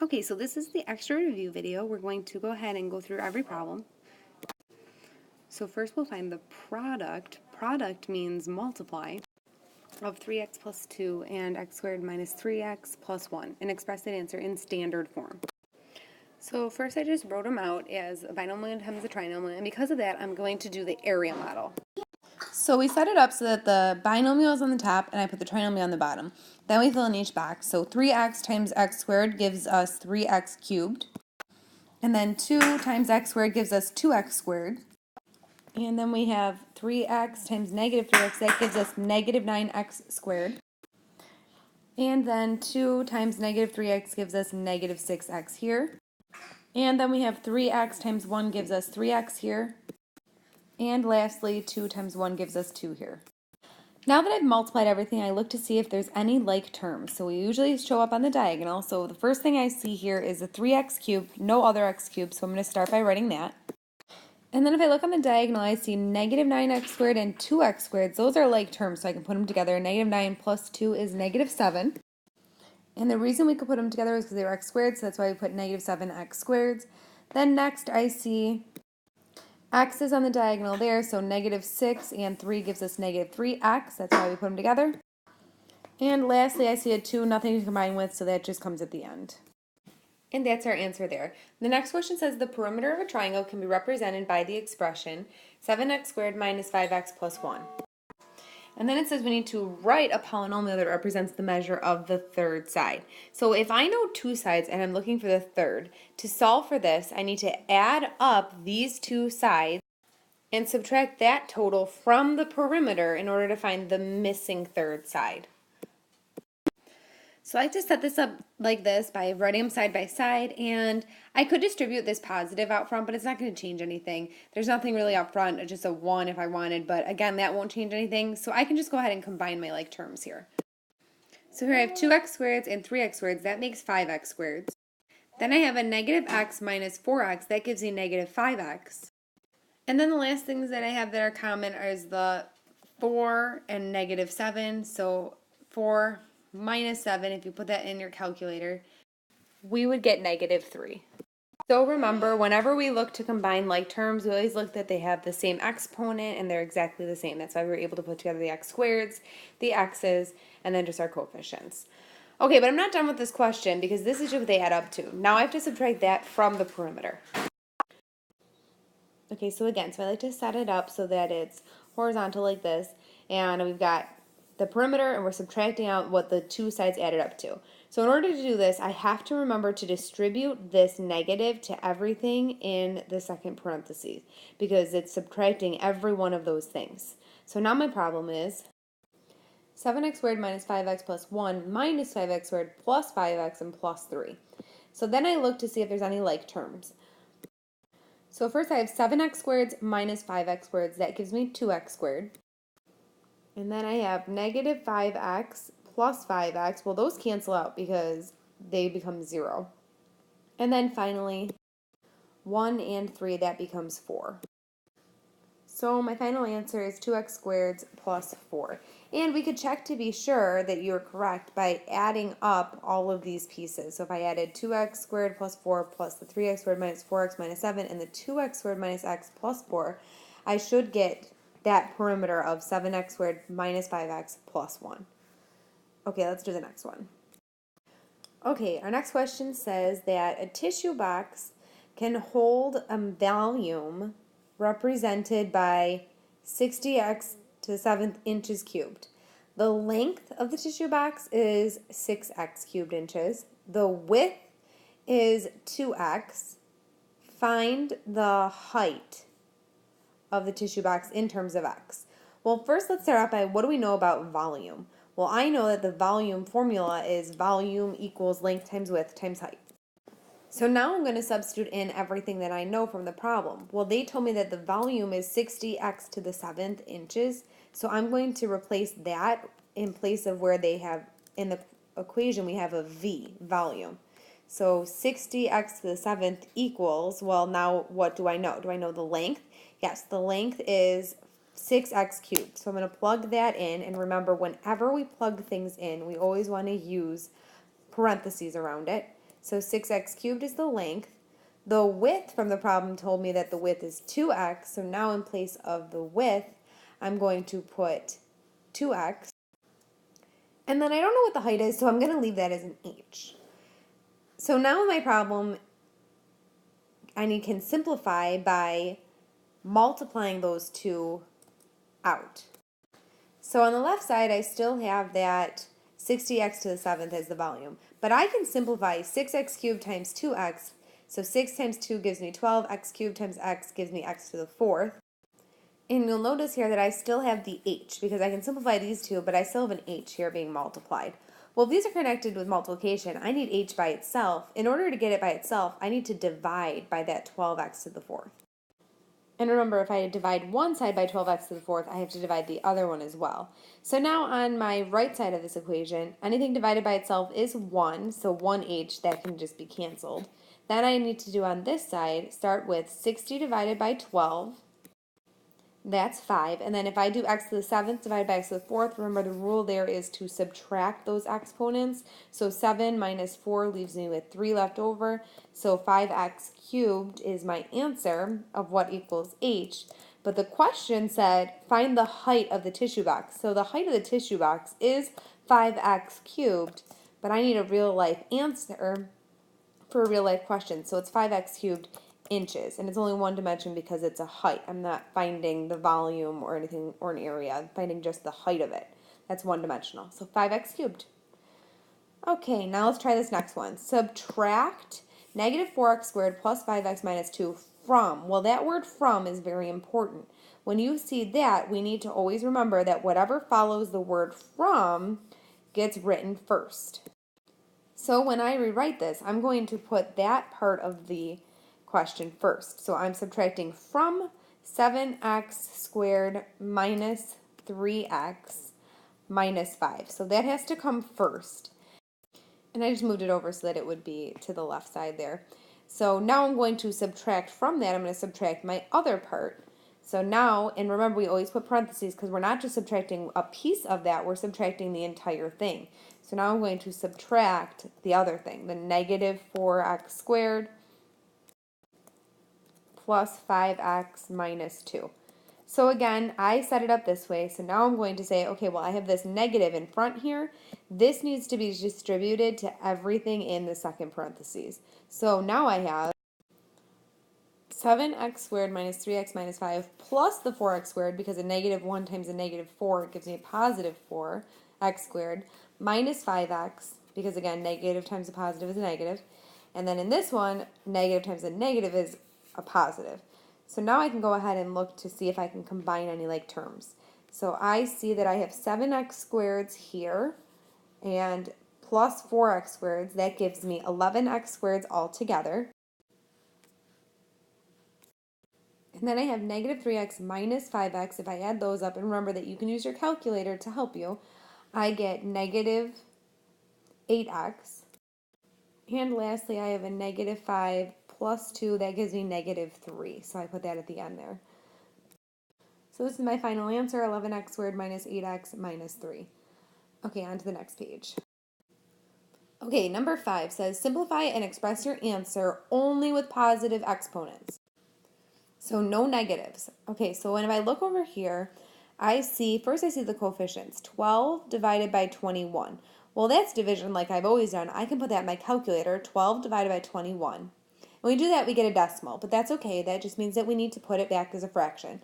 Okay, so this is the extra review video. We're going to go ahead and go through every problem. So first we'll find the product. Product means multiply of 3x plus 2 and x squared minus 3x plus 1 and express that answer in standard form. So first I just wrote them out as a binomial times a trinomial, and because of that I'm going to do the area model. So we set it up so that the binomial is on the top and I put the trinomial on the bottom. Then we fill in each box. So 3x times x squared gives us 3x cubed. And then 2 times x squared gives us 2x squared. And then we have 3x times negative 3x, that gives us negative 9x squared. And then 2 times negative 3x gives us negative 6x here. And then we have 3x times 1 gives us 3x here. And lastly, 2 times 1 gives us 2 here. Now that I've multiplied everything, I look to see if there's any like terms. So we usually show up on the diagonal. So the first thing I see here is a 3x cubed, no other x cubed, so I'm going to start by writing that. And then if I look on the diagonal, I see negative 9x squared and 2x squared. Those are like terms, so I can put them together. Negative 9 plus 2 is negative 7. And the reason we could put them together is because they were x squared, so that's why we put negative 7x squareds. Then next I see x is on the diagonal there, so negative 6 and 3 gives us negative 3x. That's why we put them together. And lastly, I see a 2, nothing to combine with, so that just comes at the end. And that's our answer there. The next question says the perimeter of a triangle can be represented by the expression 7x squared minus 5x plus 1. And then it says we need to write a polynomial that represents the measure of the third side. So if I know two sides and I'm looking for the third, to solve for this, I need to add up these two sides and subtract that total from the perimeter in order to find the missing third side. So I like to set this up like this by writing them side by side, and I could distribute this positive out front, but it's not going to change anything. There's nothing really up front, just a 1 if I wanted, but again, that won't change anything, so I can just go ahead and combine my like terms here. So here I have 2x squareds and 3x squareds, that makes 5x squareds. Then I have a negative x minus 4x, that gives me negative 5x. And then the last things that I have that are common is the 4 and negative 7, so 4 minus 7, if you put that in your calculator, we would get negative 3. So remember, whenever we look to combine like terms, we always look that they have the same exponent and they're exactly the same. That's why we were able to put together the x squareds, the x's, and then just our coefficients. Okay, but I'm not done with this question because this is just what they add up to. Now I have to subtract that from the perimeter. Okay, so again, I like to set it up so that it's horizontal like this, and we've got the perimeter and we're subtracting out what the two sides added up to. So in order to do this, I have to remember to distribute this negative to everything in the second parentheses because it's subtracting every one of those things. So now my problem is 7x squared minus 5x plus 1 minus 5x squared plus 5x and plus 3. So then I look to see if there's any like terms. So first I have 7x squared minus 5x squared. That gives me 2x squared. And then I have negative 5x plus 5x. Well, those cancel out because they become 0. And then finally, 1 and 3, that becomes 4. So my final answer is 2x squared plus 4. And we could check to be sure that you're correct by adding up all of these pieces. So if I added 2x squared plus 4 plus the 3x squared minus 4x minus 7 and the 2x squared minus x plus 4, I should get that perimeter of 7x squared minus 5x plus 1. Okay, let's do the next one. Okay, our next question says that a tissue box can hold a volume represented by 60x to the 7th inches cubed. The length of the tissue box is 6x cubed inches. The width is 2x. Find the height of the tissue box in terms of x. Well, first let's start off by what do we know about volume? Well, I know that the volume formula is volume equals length times width times height. So now I'm going to substitute in everything that I know from the problem. Well, they told me that the volume is 60x to the 7th inches, so I'm going to replace that in place of where they have, in the equation we have a v, volume. So 60x to the 7th equals, well, now what do I know? Do I know the length? Yes, the length is 6x cubed. So I'm going to plug that in, and remember, whenever we plug things in, we always want to use parentheses around it. So 6x cubed is the length. The width from the problem told me that the width is 2x. So now in place of the width, I'm going to put 2x. And then I don't know what the height is, so I'm going to leave that as an h. So now in my problem, I can simplify by multiplying those two out. So on the left side, I still have that 60x to the 7th as the volume. But I can simplify 6x cubed times 2x. So 6 times 2 gives me 12. X cubed times x gives me x to the 4th. And you'll notice here that I still have the h, because I can simplify these two, but I still have an h here being multiplied. Well, if these are connected with multiplication, I need h by itself. In order to get it by itself, I need to divide by that 12x to the 4th. And remember, if I divide one side by 12x to the 4th, I have to divide the other one as well. So now on my right side of this equation, anything divided by itself is 1, so 1h, that can just be canceled. Then I need to do on this side, start with 60 divided by 12. That's 5. And then if I do x to the 7th divided by x to the 4th, remember the rule there is to subtract those exponents. So 7 minus 4 leaves me with 3 left over. So 5x cubed is my answer of what equals h. But the question said, find the height of the tissue box. So the height of the tissue box is 5x cubed, but I need a real life answer for a real life question. So it's 5x cubed inches, and it's only one dimension because it's a height. I'm not finding the volume or anything or an area. I'm finding just the height of it. That's one dimensional. So 5x cubed. Okay, now let's try this next one. Subtract negative 4x squared plus 5x minus 2 from. Well, that word from is very important. When you see that, we need to always remember that whatever follows the word from gets written first. So when I rewrite this, I'm going to put that part of the question first. So I'm subtracting from 7x squared minus 3x minus 5. So that has to come first. And I just moved it over so that it would be to the left side there. So now I'm going to subtract from that. I'm going to subtract my other part. So now, and remember we always put parentheses because we're not just subtracting a piece of that, we're subtracting the entire thing. So now I'm going to subtract the other thing, the negative 4x squared plus 5x minus 2. So again, I set it up this way. So now I'm going to say, okay, well, I have this negative in front here. This needs to be distributed to everything in the second parentheses. So now I have 7x squared minus 3x minus 5 plus the 4x squared, because a negative 1 times a negative 4 gives me a positive 4x squared, minus 5x, because again, negative times a positive is a negative. And then in this one, negative times a negative is a positive. So now I can go ahead and look to see if I can combine any like terms. So I see that I have 7x squareds here and plus 4x squareds. That gives me 11x squareds all together. And then I have negative 3x minus 5x. If I add those up, and remember that you can use your calculator to help you, I get negative 8x. And lastly, I have a negative 5 plus 2. That gives me negative 3. So I put that at the end there. So this is my final answer, 11x squared minus 8x minus 3. Okay, on to the next page. Okay, number 5 says, simplify and express your answer only with positive exponents. So no negatives. Okay, so when I look over here, first I see the coefficients. 12 divided by 21. Well, that's division like I've always done. I can put that in my calculator, 12 divided by 21. When we do that, we get a decimal, but that's okay. That just means that we need to put it back as a fraction.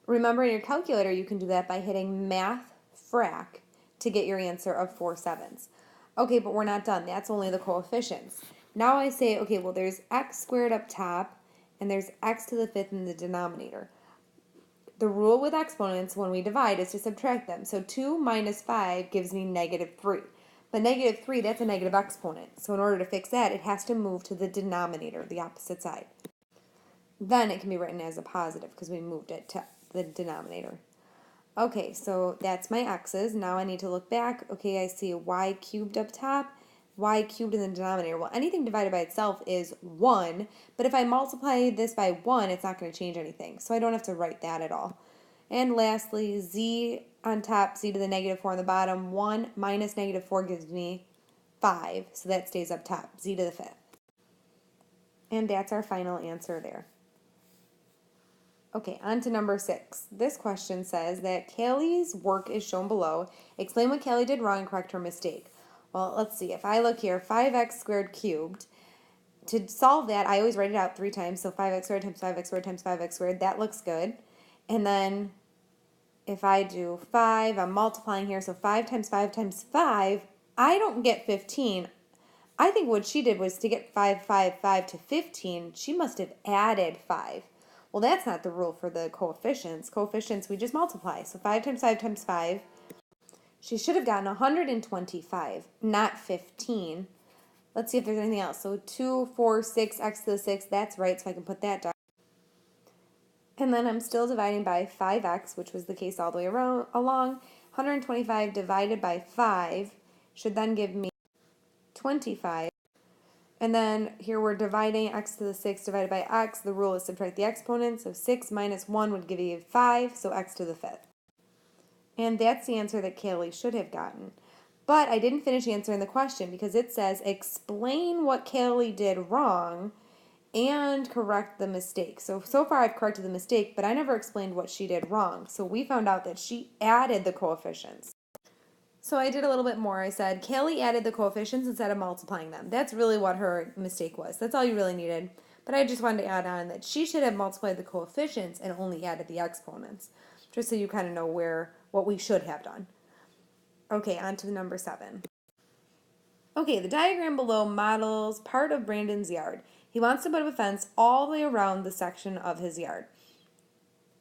Remember, in your calculator, you can do that by hitting math frac to get your answer of 4/7. Okay, but we're not done. That's only the coefficients. Now I say, okay, well, there's x squared up top, and there's x to the 5th in the denominator. The rule with exponents when we divide is to subtract them. So 2 minus 5 gives me negative 3. But negative 3, that's a negative exponent. So in order to fix that, it has to move to the denominator, the opposite side. Then it can be written as a positive because we moved it to the denominator. Okay, so that's my x's. Now I need to look back. Okay, I see a y cubed up top, y cubed in the denominator. Well, anything divided by itself is 1, but if I multiply this by 1, it's not going to change anything. So I don't have to write that at all. And lastly, z on top, z to the negative 4 on the bottom. 1 minus negative 4 gives me 5, so that stays up top, z to the 5th. And that's our final answer there. Okay, on to number 6. This question says that Kaylee's work is shown below. Explain what Kaylee did wrong and correct her mistake. Well, let's see. If I look here, 5x squared cubed. To solve that, I always write it out 3 times. So 5x squared times 5x squared times 5x squared. That looks good. And then if I do 5, I'm multiplying here. So 5 times 5 times 5, I don't get 15. I think what she did was to get 5, 5, 5 to 15, she must have added 5. Well, that's not the rule for the coefficients. Coefficients, we just multiply. So 5 times 5 times 5, she should have gotten 125, not 15. Let's see if there's anything else. So 2, 4, 6, x to the 6, that's right, so I can put that down. And then I'm still dividing by 5x, which was the case all the way along. 125 divided by 5 should then give me 25. And then here we're dividing x to the 6 divided by x. The rule is subtract the exponent. So 6 minus 1 would give you 5, so x to the 5th. And that's the answer that Kaylee should have gotten. But I didn't finish answering the question because it says explain what Kaylee did wrong and correct the mistake. So far I've corrected the mistake, but I never explained what she did wrong. So we found out that she added the coefficients. So I did a little bit more. I said Kaylee added the coefficients instead of multiplying them. That's really what her mistake was. That's all you really needed. But I just wanted to add on that she should have multiplied the coefficients and only added the exponents, just so you kind of know what we should have done. Okay, on to the number 7. Okay, the diagram below models part of Brandon's yard. He wants to put up a fence all the way around the section of his yard.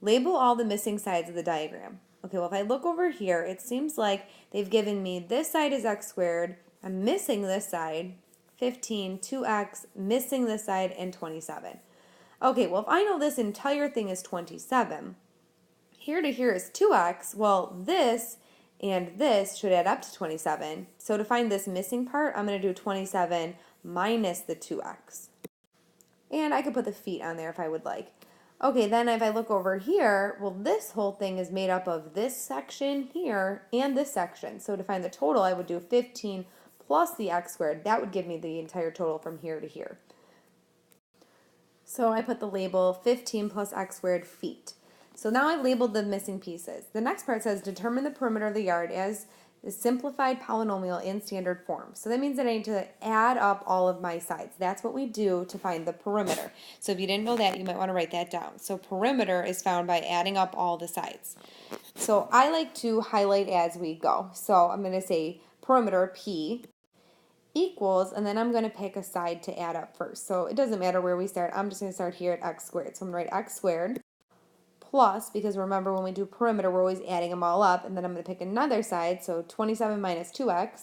Label all the missing sides of the diagram. Okay, well, if I look over here, it seems like they've given me this side is x squared. I'm missing this side, 15, 2x, missing this side, and 27. Okay, well, if I know this entire thing is 27, here to here is 2x, well, this and this should add up to 27. So to find this missing part, I'm going to do 27 minus the 2x. And I could put the feet on there if I would like. Okay, then if I look over here, well, this whole thing is made up of this section here and this section. So to find the total, I would do 15 plus the x squared. That would give me the entire total from here to here. So I put the label 15 plus x squared feet. So now I've labeled the missing pieces. The next part says determine the perimeter of the yard as the simplified polynomial in standard form. So that means that I need to add up all of my sides. That's what we do to find the perimeter. So if you didn't know that, you might want to write that down. So perimeter is found by adding up all the sides. So I like to highlight as we go. So I'm going to say perimeter, P, equals, and then I'm going to pick a side to add up first. So it doesn't matter where we start. I'm just going to start here at x squared. So I'm going to write x squared plus, because remember when we do perimeter, we're always adding them all up, and then I'm going to pick another side, so 27 minus 2x,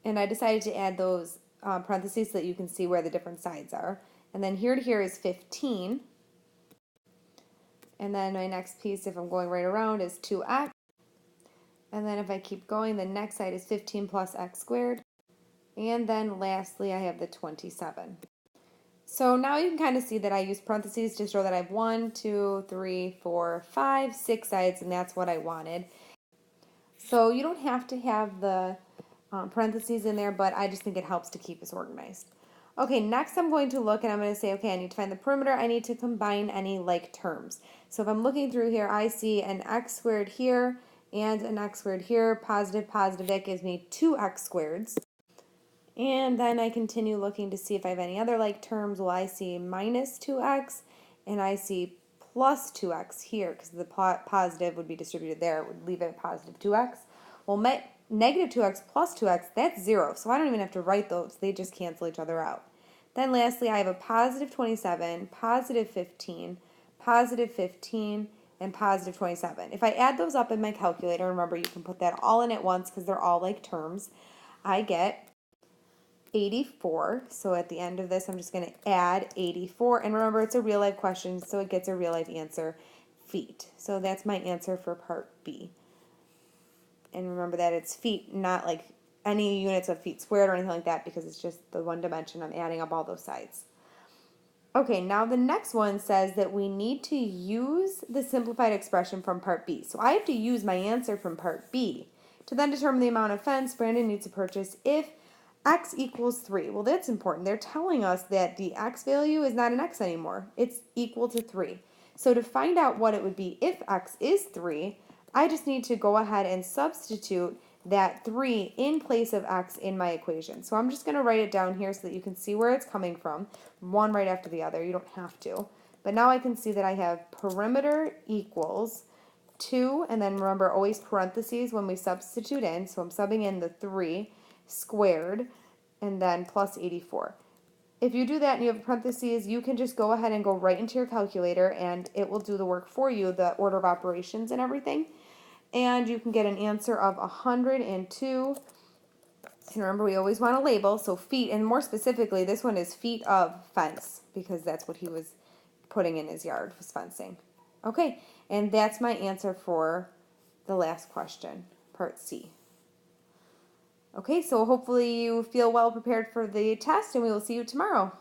and I decided to add those parentheses so that you can see where the different sides are. And then here to here is 15, and then my next piece, if I'm going right around, is 2x, and then if I keep going, the next side is 15 plus x squared, and then lastly I have the 27. So now you can kind of see that I use parentheses to show that I have 1, 2, 3, 4, 5, 6 sides, and that's what I wanted. So you don't have to have the parentheses in there, but I just think it helps to keep us organized. Okay, next I'm going to look and I'm going to say, okay, I need to find the perimeter. I need to combine any like terms. So if I'm looking through here, I see an x squared here and an x squared here, positive, positive. That gives me 2x squareds. And then I continue looking to see if I have any other like terms. Well, I see minus 2x and I see plus 2x here because the positive would be distributed there. It would leave it positive 2x. Well, negative 2x plus 2x, that's 0. So I don't even have to write those. They just cancel each other out. Then lastly, I have a positive 27, positive 15, positive 15, and positive 27. If I add those up in my calculator, remember you can put that all in at once because they're all like terms, I get 84. So at the end of this, I'm just going to add 84. And remember, it's a real life question, so it gets a real life answer, feet. So that's my answer for part B. And remember that it's feet, not like any units of feet squared or anything like that, because it's just the one dimension. I'm adding up all those sides. Okay, now the next one says that we need to use the simplified expression from part B. So I have to use my answer from part B to then determine the amount of fence Brandon needs to purchase if x equals 3. Well, that's important. They're telling us that the x value is not an x anymore. It's equal to 3. So to find out what it would be if x is 3, I just need to go ahead and substitute that 3 in place of x in my equation. So I'm just going to write it down here so that you can see where it's coming from, one right after the other. You don't have to. But now I can see that I have perimeter equals 2, and then remember always parentheses when we substitute in, so I'm subbing in the 3 squared, and then plus 84. If you do that and you have parentheses, you can just go ahead and go right into your calculator and it will do the work for you, the order of operations and everything. And you can get an answer of 102. And remember, we always want to label, so feet, and more specifically, this one is feet of fence, because that's what he was putting in his yard, was fencing. Okay, and that's my answer for the last question, part C. Okay, so hopefully you feel well prepared for the test, and we will see you tomorrow.